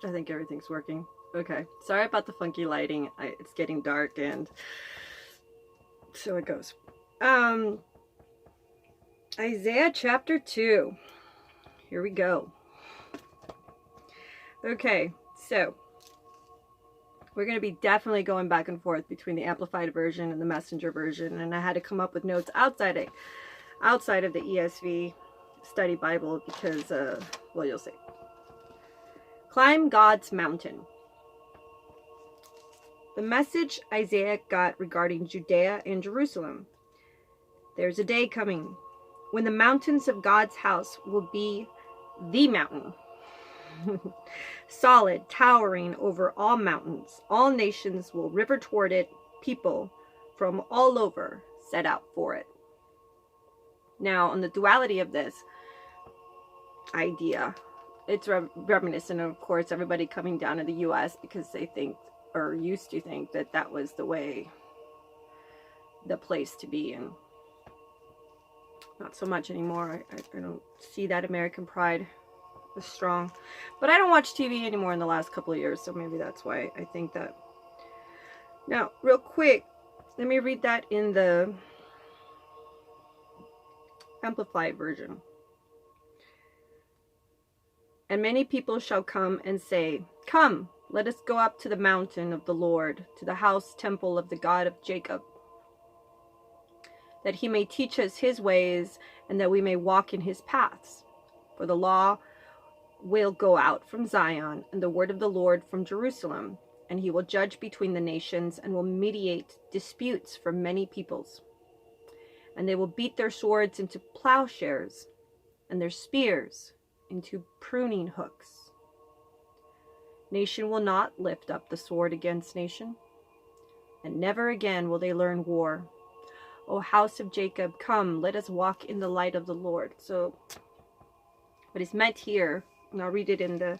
I think everything's working. Okay. Sorry about the funky lighting. It's getting dark, and so it goes. Isaiah chapter 2. Here we go. Okay, so we're going to be definitely going back and forth between the Amplified version and the Messenger version, and I had to come up with notes outside of the ESV study Bible because, well, you'll see. Climb God's mountain. The message Isaiah got regarding Judea and Jerusalem. There's a day coming when the mountains of God's house will be the mountain. Solid, towering over all mountains. All nations will river toward it. People from all over set out for it. Now, on the duality of this idea, it's reminiscent of course, everybody coming down to the U.S. because they think, or used to think, that that was the place to be, and not so much anymore. I don't see that American pride as strong. But I don't watch TV anymore in the last couple of years, so maybe that's why I think that. Now, real quick, let me read that in the Amplified version. And many people shall come and say, Come, let us go up to the mountain of the Lord, to the house temple of the God of Jacob, that he may teach us his ways, and that we may walk in his paths. For the law will go out from Zion, and the word of the Lord from Jerusalem, and he will judge between the nations, and will mediate disputes for many peoples. And they will beat their swords into plowshares, and their spears into pruning hooks. Nation will not lift up the sword against nation, and never again will they learn war. O house of Jacob, come, let us walk in the light of the Lord. So, what is meant here, and I'll read it in the,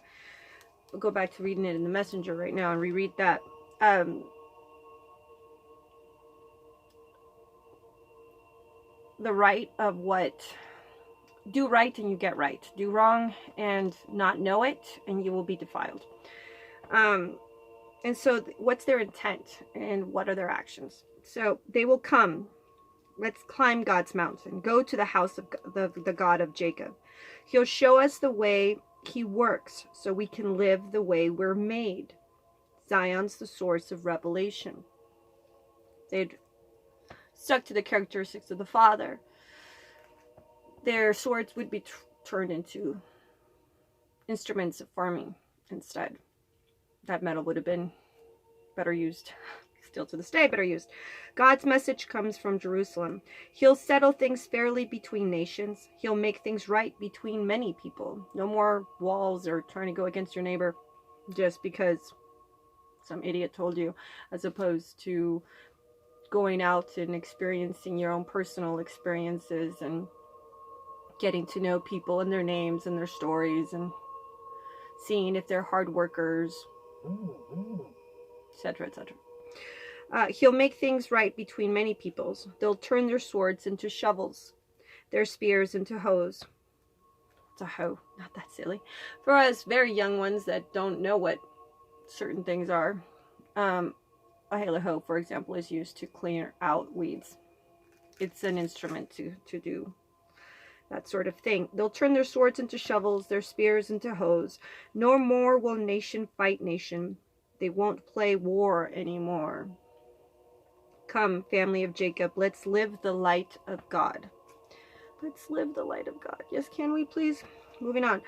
we'll go back to reading it in the Messenger right now and reread that. The right of what? Do right and you get right. Do wrong and not know it, and you will be defiled. And so what's their intent and what are their actions? So they will come. Let's climb God's mountain. Go to the house of the God of Jacob. He'll show us the way he works so we can live the way we're made. Zion's the source of revelation. They'd stuck to the characteristics of the Father. Their swords would be turned into instruments of farming instead. That metal would have been better used. Still to this day, better used. God's message comes from Jerusalem. He'll settle things fairly between nations. He'll make things right between many people. No more walls or trying to go against your neighbor just because some idiot told you, as opposed to going out and experiencing your own personal experiences and getting to know people and their names and their stories and seeing if they're hard workers, etc., etc. He'll make things right between many peoples. They'll turn their swords into shovels, their spears into hoes. It's a hoe, not that silly. For us very young ones that don't know what certain things are, a halo hoe, for example, is used to clear out weeds. It's an instrument to do that sort of thing. They'll turn their swords into shovels, their spears into hoes. No more will nation fight nation. They won't play war anymore. Come, family of Jacob, let's live the light of God. Let's live the light of God. Yes, can we please? Moving on.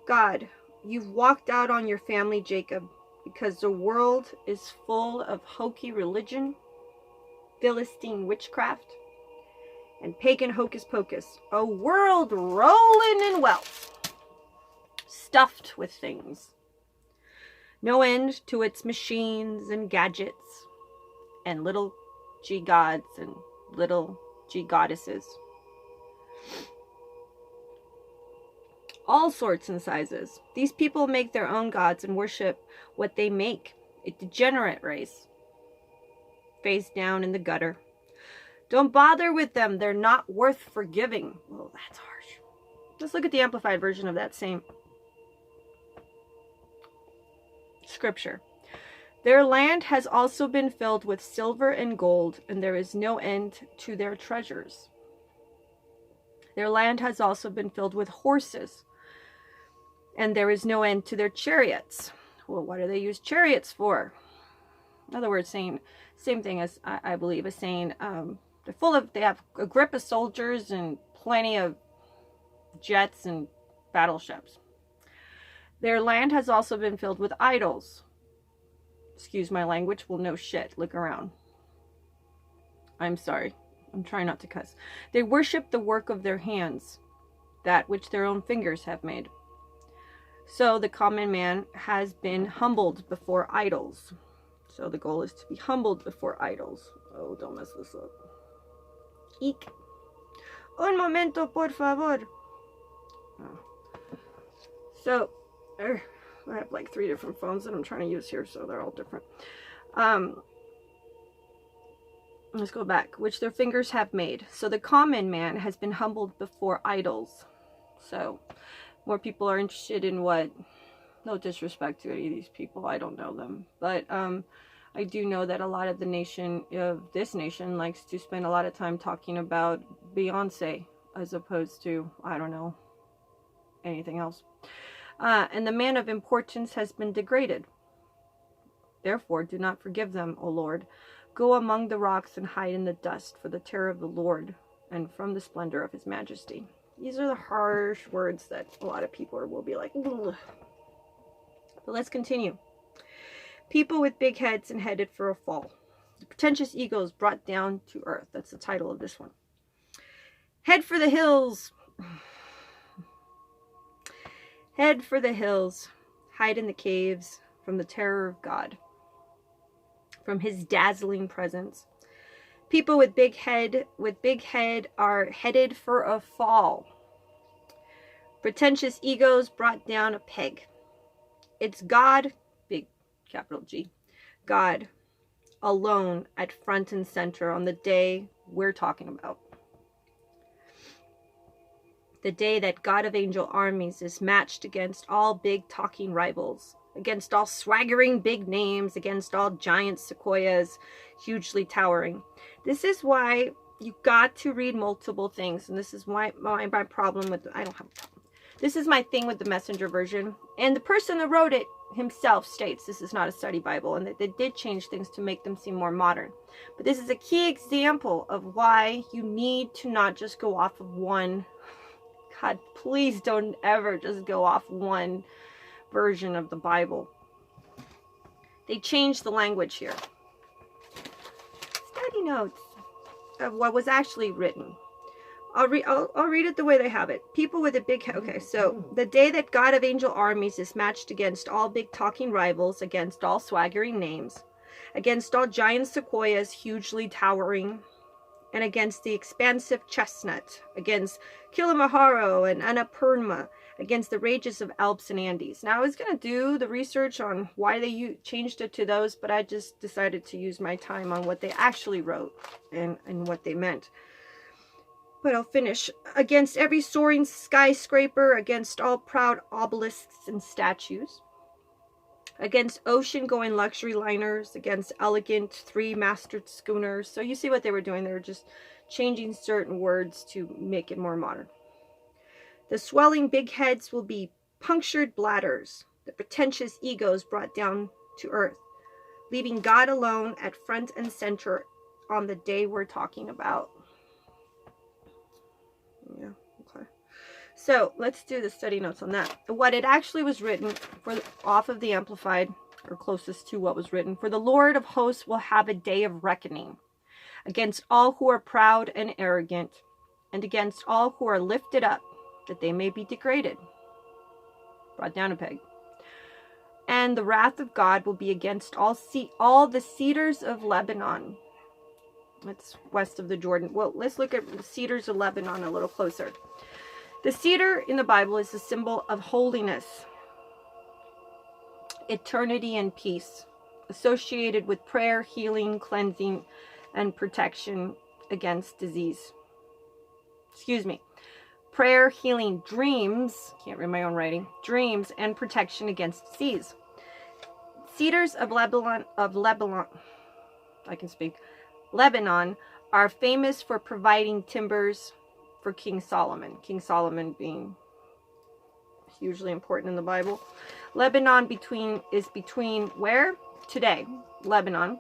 God, you've walked out on your family, Jacob, because the world is full of hokey religion, Philistine witchcraft, and pagan hocus pocus. A world rolling in wealth, stuffed with things. No end to its machines and gadgets, and little g gods and little g goddesses. All sorts and sizes. These people make their own gods and worship what they make. A degenerate race. Face down in the gutter. Don't bother with them. They're not worth forgiving. Well, that's harsh. Let's look at the amplified version of that same. scripture. Their land has also been filled with silver and gold, and there is no end to their treasures. Their land has also been filled with horses, and there is no end to their chariots. Well, what do they use chariots for? In other words, saying same thing as I believe is saying they have a grip of soldiers and plenty of jets and battleships. Their land has also been filled with idols. Excuse my language. Well, no shit. Look around. I'm sorry. I'm trying not to cuss. They worship the work of their hands, that which their own fingers have made. So the common man has been humbled before idols. So the goal is to be humbled before idols. Oh, don't mess this up. Eek. Un momento, por favor. Oh. So, I have like 3 different phones that I'm trying to use here, so they're all different. Let's go back. Which their fingers have made. So the common man has been humbled before idols. So, more people are interested in what... No disrespect to any of these people. I don't know them. But, I do know that a lot of this nation likes to spend a lot of time talking about Beyonce as opposed to, I don't know, anything else. And the man of importance has been degraded. Therefore, do not forgive them, O Lord. Go among the rocks and hide in the dust for the terror of the Lord and from the splendor of his majesty. These are the harsh words that a lot of people will be like, ugh. But let's continue. People with big heads and headed for a fall. The pretentious egos brought down to earth. That's the title of this one. Head for the hills. Head for the hills. Hide in the caves from the terror of God, from his dazzling presence. People with big head are headed for a fall. Pretentious egos brought down a peg. It's God, big capital G, God alone at front and center on the day we're talking about. The day that God of angel armies is matched against all big talking rivals, against all swaggering big names, against all giant sequoias, hugely towering. This is why you got to read multiple things, and this is why my problem with, I don't have a problem. This is my thing with the Messenger version, and the person that wrote it himself states this is not a study Bible, and that they did change things to make them seem more modern. But this is a key example of why you need to not just go off of one. God, please don't ever just go off one version of the Bible. They changed the language here. Study notes of what was actually written. I'll read it the way they have it. People with a big head. Okay, so the day that God of angel armies is matched against all big talking rivals, against all swaggering names, against all giant sequoias hugely towering, and against the expansive chestnut, against Kilimanjaro and Annapurna, against the ranges of Alps and Andes. Now, I was going to do the research on why they changed it to those, but I just decided to use my time on what they actually wrote and what they meant. But I'll finish. Against every soaring skyscraper, against all proud obelisks and statues, against ocean-going luxury liners, against elegant three-masted schooners. So you see what they were doing. They were just changing certain words to make it more modern. The swelling big heads will be punctured bladders, the pretentious egos brought down to earth, leaving God alone at front and center on the day we're talking about. Yeah, okay. So let's do the study notes on that. What it actually was written for, off of the Amplified, or closest to what was written. For the Lord of hosts will have a day of reckoning against all who are proud and arrogant, and against all who are lifted up, that they may be degraded. Brought down a peg. And the wrath of God will be against all the cedars of Lebanon. That's west of the Jordan. Well, let's look at the cedars of Lebanon a little closer. The cedar in the Bible is a symbol of holiness, eternity, and peace, associated with prayer, healing, cleansing, and protection against disease. Excuse me. Prayer, healing, dreams, can't read my own writing, dreams, and protection against disease. cedars of Lebanon, I can speak, Lebanon, are famous for providing timbers for King Solomon. King Solomon being hugely important in the Bible. Lebanon is between where? Today, Lebanon.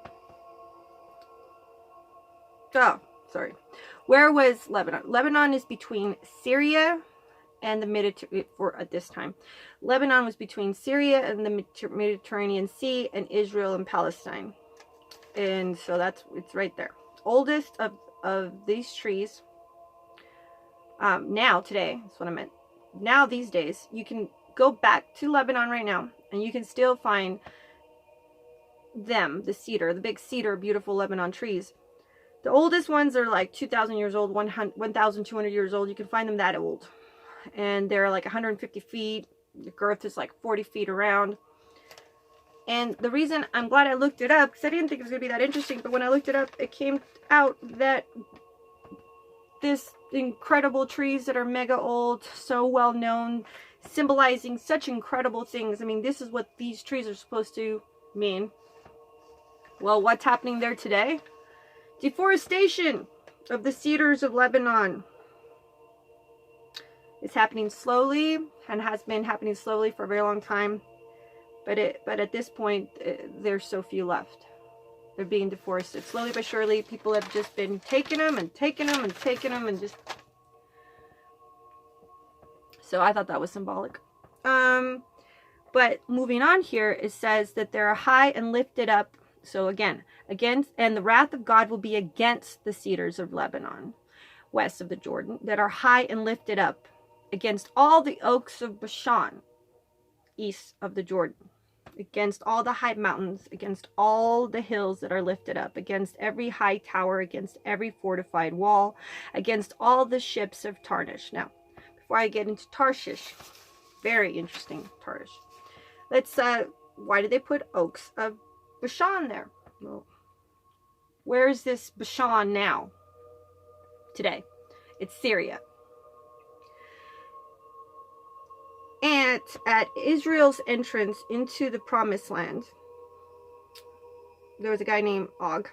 Oh, sorry. Where was Lebanon? Lebanon is between Syria and the Mediterranean, at this time. Lebanon was between Syria and the Mediterranean Sea and Israel and Palestine. And so it's right there. Oldest of these trees. Now, today, that's what I meant. Now, these days, you can go back to Lebanon right now, and you can still find the cedar, the big cedar, beautiful Lebanon trees. The oldest ones are like 2,000 years old, 1,200 years old. You can find them that old. And they're like 150 feet. The girth is like 40 feet around. And the reason I'm glad I looked it up, because I didn't think it was going to be that interesting, but when I looked it up, it came out that this incredible trees that are mega old, so well known, symbolizing such incredible things. I mean, this is what these trees are supposed to mean. Well, what's happening there today? Deforestation of the cedars of Lebanon. It's happening slowly and has been happening slowly for a very long time. But at this point, there's so few left. They're being deforested. Slowly but surely, people have just been taking them and taking them and taking them and just... So I thought that was symbolic. But moving on here, it says that they are high and lifted up. So again, and the wrath of God will be against the cedars of Lebanon, west of the Jordan, that are high and lifted up, against all the oaks of Bashan, east of the Jordan, against all the high mountains, against all the hills that are lifted up, against every high tower, against every fortified wall, against all the ships of Tarshish. Now, before I get into Tarshish, very interesting Tarshish. Let's, why did they put oaks of Bashan there? Well, where is this Bashan now? Today. It's Syria. And at Israel's entrance into the promised land, there was a guy named Og.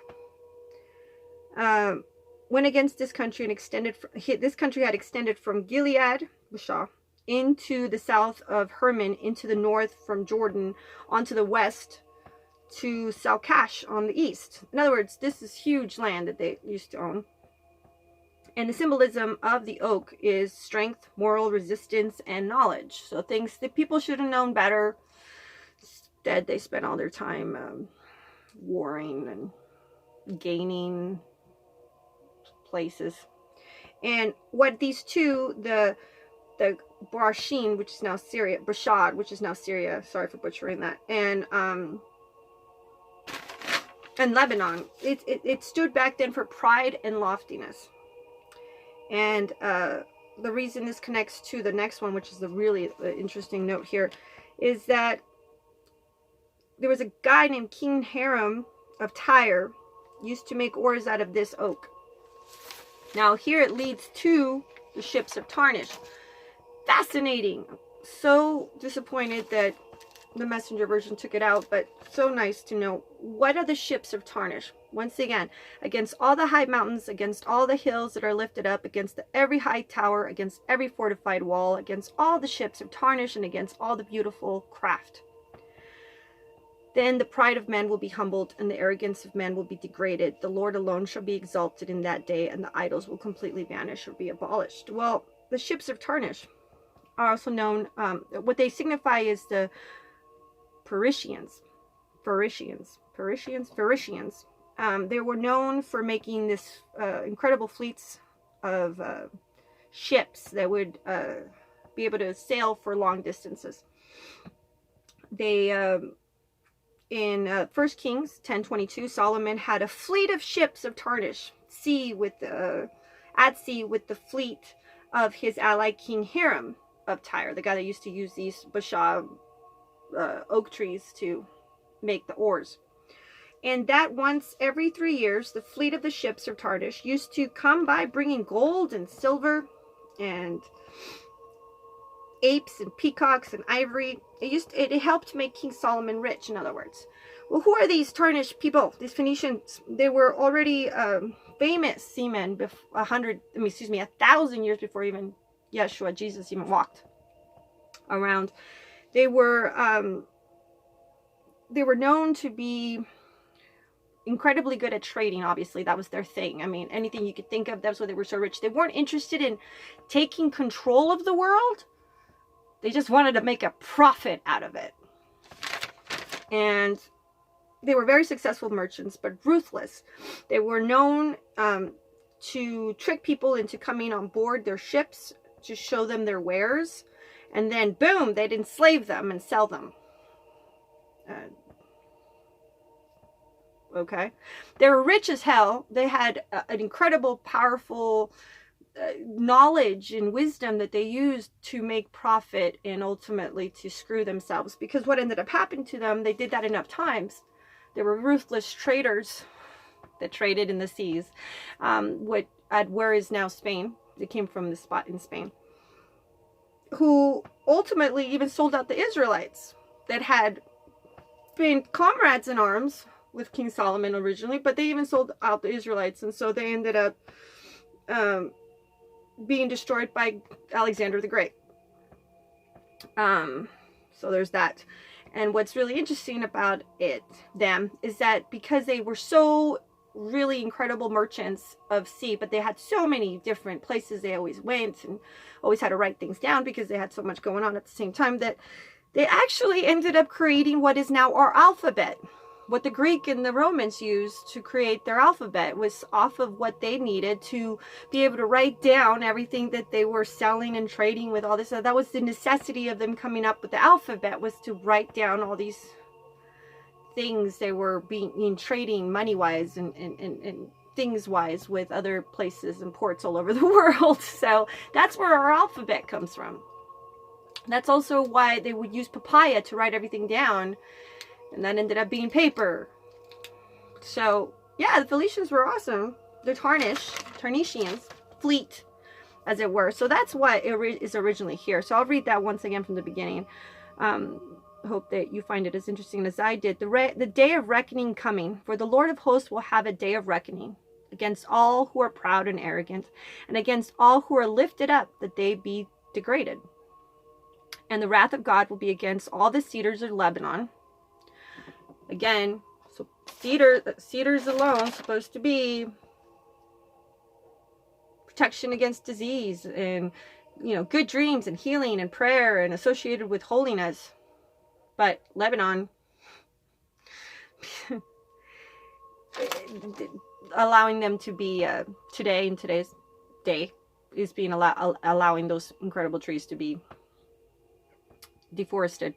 Went against this country and extended. This country had extended from Gilead, Bashan, into the south of Hermon, into the north from Jordan, onto the west to Salcash on the east. In other words, this is huge land that they used to own. And the symbolism of the oak is strength, moral resistance, and knowledge. So things that people should have known better. Instead, they spent all their time warring and gaining places. And what these two, the Barshin, which is now Syria, Bashad, which is now Syria, sorry for butchering that, and Lebanon, it stood back then for pride and loftiness. And the reason this connects to the next one, which is the really interesting note here, is that there was a guy named King Hiram of Tyre, used to make oars out of this oak. Now here it leads to the ships of Tarshish. Fascinating. So disappointed that the Messenger version took it out, but so nice to know. What are the ships of Tarshish? Once again, against all the high mountains, against all the hills that are lifted up, against every high tower, against every fortified wall, against all the ships of Tarshish, and against all the beautiful craft. Then the pride of men will be humbled, and the arrogance of men will be degraded. The Lord alone shall be exalted in that day, and the idols will completely vanish or be abolished. Well, the ships of Tarshish are also known, what they signify is the Pharishians. They were known for making this incredible fleets of ships that would be able to sail for long distances. They, in 1 Kings 10:22, Solomon had a fleet of ships of Tarshish, at sea with the fleet of his ally King Hiram of Tyre, the guy that used to use these Bashan oak trees to make the oars. And that once every 3 years, the fleet of the ships of Tarshish used to come by bringing gold and silver and apes and peacocks and ivory. It helped make King Solomon rich, in other words. Well, who are these tarnished people? These Phoenicians, they were already famous seamen 1,000 years before even Yeshua, Jesus, even walked around. They were known to be incredibly good at trading. Obviously, that was their thing. I mean, anything you could think of, that's why they were so rich. They weren't interested in taking control of the world. They just wanted to make a profit out of it. And they were very successful merchants, but ruthless. They were known to trick people into coming on board their ships to show them their wares. And then, boom, they'd enslave them and sell them. Okay, they were rich as hell. They had an incredible, powerful knowledge and wisdom that they used to make profit and ultimately to screw themselves. Because what ended up happening to them, they did that enough times. They were ruthless traders that traded in the seas. Where is now Spain? They came from the spot in Spain. Who ultimately even sold out the Israelites that had been comrades in arms with King Solomon originally, but they even sold out the Israelites, and so they ended up being destroyed by Alexander the Great. So there's that. And what's really interesting about them is that because they were so really incredible merchants of sea, but they had so many different places they always went and always had to write things down because they had so much going on at the same time, that they actually ended up creating what is now our alphabet. What the Greek and the Romans used to create their alphabet was off of what they needed to be able to write down everything that they were selling and trading with, all this. That was the necessity of them coming up with the alphabet, was to write down all these things they were being trading money-wise and things-wise with other places and ports all over the world. So that's where our alphabet comes from. That's also why they would use papaya to write everything down. And that ended up being paper. So, yeah, the Phoenicians were awesome. They're Tarnishians, fleet, as it were. So that's what is originally here. So I'll read that once again from the beginning. Hope that you find it as interesting as I did. The day of reckoning coming, for the Lord of hosts will have a day of reckoning against all who are proud and arrogant, and against all who are lifted up, that they be degraded. And the wrath of God will be against all the cedars of Lebanon. Again, so cedars alone supposed to be protection against disease and, good dreams and healing and prayer and associated with holiness. But Lebanon, allowing them to be today, in today's day, is being allowing those incredible trees to be deforested.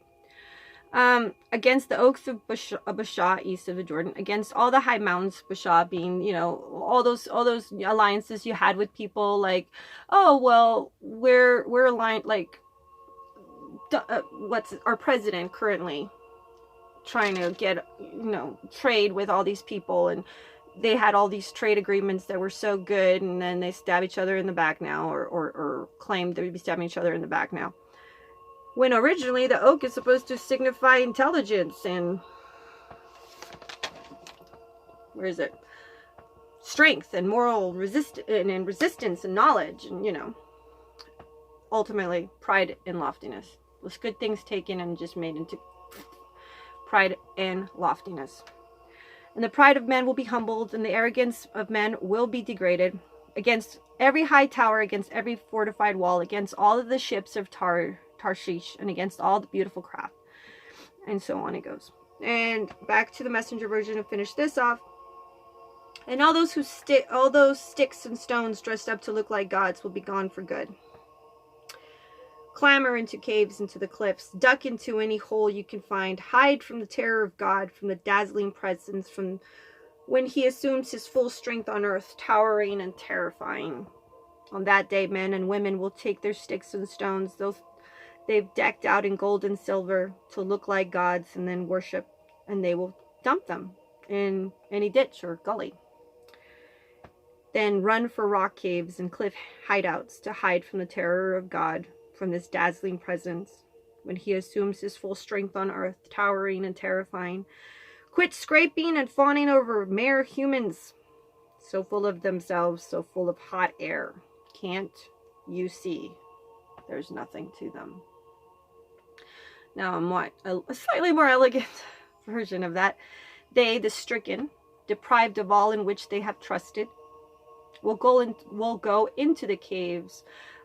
Against the oaks of Bashan east of the Jordan, against all the high mountains, Bashan being, all those alliances you had with people, like, oh, well, we're aligned, like, what's our president currently trying to get, trade with all these people, and they had all these trade agreements that were so good, and then they stab each other in the back now, or claim they would be stabbing each other in the back now. When originally the oak is supposed to signify intelligence and, strength and moral resistance and knowledge and, ultimately pride and loftiness. Those good things taken and just made into pride and loftiness. And the pride of men will be humbled, and the arrogance of men will be degraded. Against every high tower, against every fortified wall, against all of the ships of Tarshish, and against all the beautiful craft, and so on it goes. And back to the Messenger version to finish this off. And all those sticks and stones dressed up to look like gods will be gone for good. Clamber into caves, into the cliffs, duck into any hole you can find, hide from the terror of God, from the dazzling presence, from when he assumes his full strength on earth, towering and terrifying. On that day, men and women will take their sticks and stones, they've decked out in gold and silver, to look like gods, and then worship, and they will dump them in any ditch or gully. Then run for rock caves and cliff hideouts to hide from the terror of God, from this dazzling presence, when he assumes his full strength on earth, towering and terrifying. Quit scraping and fawning over mere humans, so full of themselves, so full of hot air. Can't you see there's nothing to them? Now, a slightly more elegant version of that. They, the stricken, deprived of all in which they have trusted, will go into the caves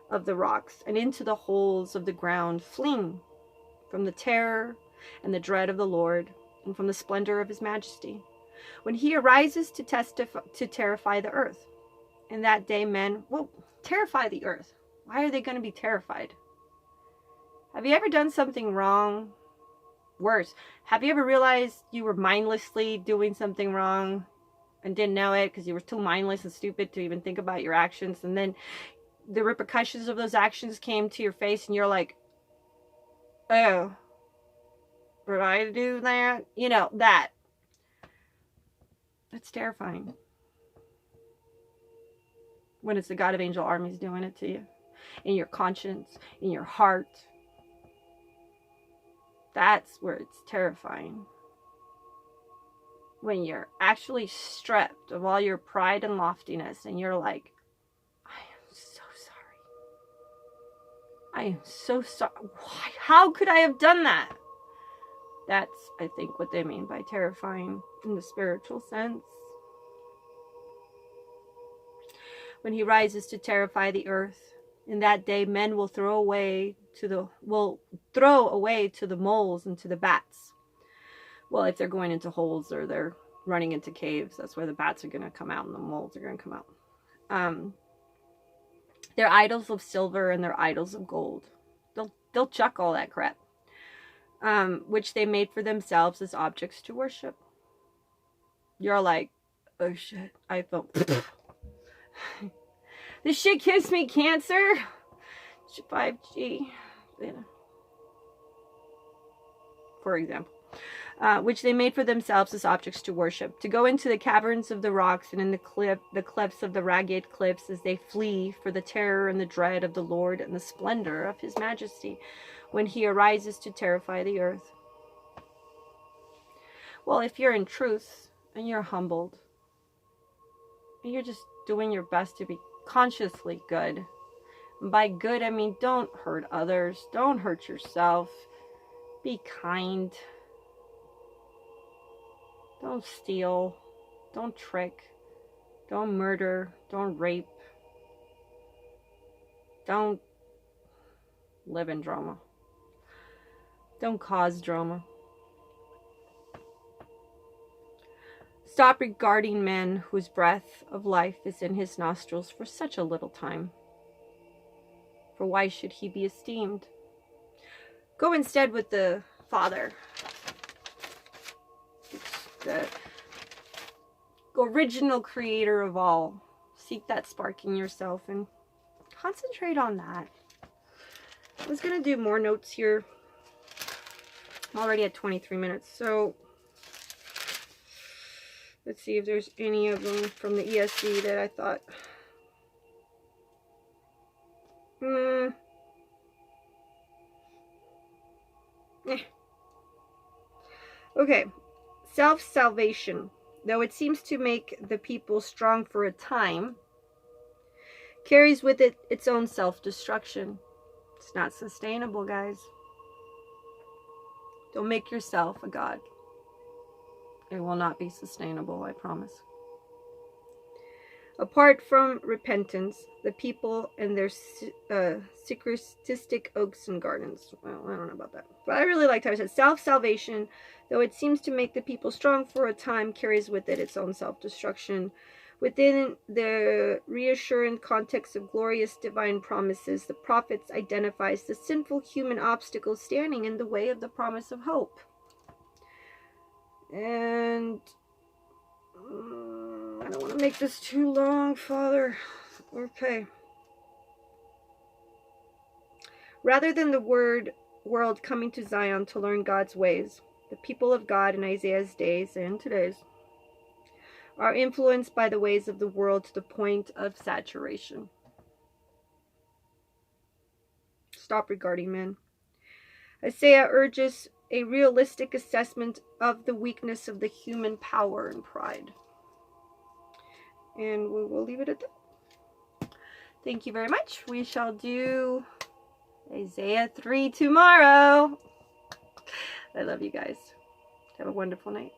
of the rocks and into the holes of the ground, fleeing from the terror and the dread of the Lord and from the splendor of his majesty, when he arises to terrify the earth. In that day, men will terrify the earth. Why are they going to be terrified? Have you ever done something wrong? Worse, have you ever realized you were mindlessly doing something wrong and didn't know it because you were too mindless and stupid to even think about your actions, and then the repercussions of those actions came to your face and you're like, oh, did I do that? You know, that's terrifying. When it's the God of angel armies doing it to you, in your conscience, in your heart. That's where it's terrifying. When you're actually stripped of all your pride and loftiness, and you're like, I am so sorry. I am so sorry. Why? How could I have done that? That's, I think, what they mean by terrifying in the spiritual sense. When he rises to terrify the earth, in that day men will throw away to the moles and to the bats. Well, if they're going into holes or they're running into caves, that's where the bats are going to come out and the moles are going to come out. They're idols of silver and they're idols of gold. They'll chuck all that crap, which they made for themselves as objects to worship. You're like, oh shit, I felt this shit gives me cancer. 5G, for example, which they made for themselves as objects to worship, to go into the caverns of the rocks and in the clefts of the ragged cliffs as they flee for the terror and the dread of the Lord and the splendor of his majesty, when he arises to terrify the earth. Well, if you're in truth and you're humbled and you're just doing your best to be consciously good, and by good I mean don't hurt others, don't hurt yourself, be kind, don't steal, don't trick, don't murder, don't rape, don't live in drama, don't cause drama. Stop regarding men whose breath of life is in his nostrils for such a little time. For why should he be esteemed? Go instead with the Father, the original creator of all. Seek that spark in yourself and concentrate on that. I was going to do more notes here. I'm already at 23 minutes, so let's see if there's any of them from the ESV that I thought. Okay. Self-salvation, though it seems to make the people strong for a time, carries with it its own self-destruction. It's not sustainable, guys. Don't make yourself a god. It will not be sustainable, I promise. Apart from repentance, the people and their syncretistic oaks and gardens. Well, I don't know about that. But I really liked how it said self-salvation, though it seems to make the people strong for a time, carries with it its own self-destruction. Within the reassuring context of glorious divine promises, the prophets identifies the sinful human obstacles standing in the way of the promise of hope. And I don't want to make this too long, Father. Okay. Rather than the world coming to Zion to learn God's ways, the people of God in Isaiah's days and today's are influenced by the ways of the world to the point of saturation. stop regarding men. Isaiah urges a realistic assessment of the weakness of the human power and pride. And we will leave it at that. Thank you very much. We shall do Isaiah 3 tomorrow. I love you guys. Have a wonderful night.